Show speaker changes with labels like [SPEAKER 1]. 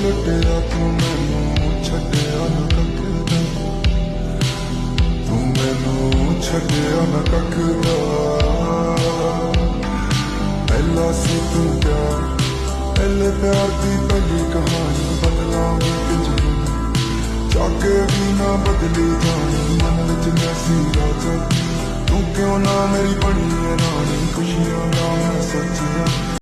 [SPEAKER 1] ਛੱਡਿਆ ਤੂੰ ਮੈਨੂੰ ਛੱਡਿਆ ਨਾ ਕੱਖ ਦਾ ਤੂੰ ਮੈਨੂੰ ਛੱਡਿਆ ਨਾ ਕੱਖ ਦਾ ਪਹਿਲਾ ਸੀ ਤੂੰ ਪਿਆਰ ਪਹਿਲੇ ਪਿਆਰ ਦੀ ਪਹਿਲੀ ਕਹਾਣੀ ਬਦਲਾਂਗੇ ਕਿੰਝ ਜਾਕੇ ਵੀ ਨਾ ਬਦਲੀ ਜਾਣੀ ਮਨ ਵਿੱਚ ਮੈਂ ਸੀ ਰਾਜਾ ਤੂੰ ਕਿਉਂ ਨਾ ਮੇਰੀ ਬਣੀ ਰਾਣੀ ਖੁਸ਼ੀਆਂ ਦਾ ਮੈਂ ਸੱਚਿਆ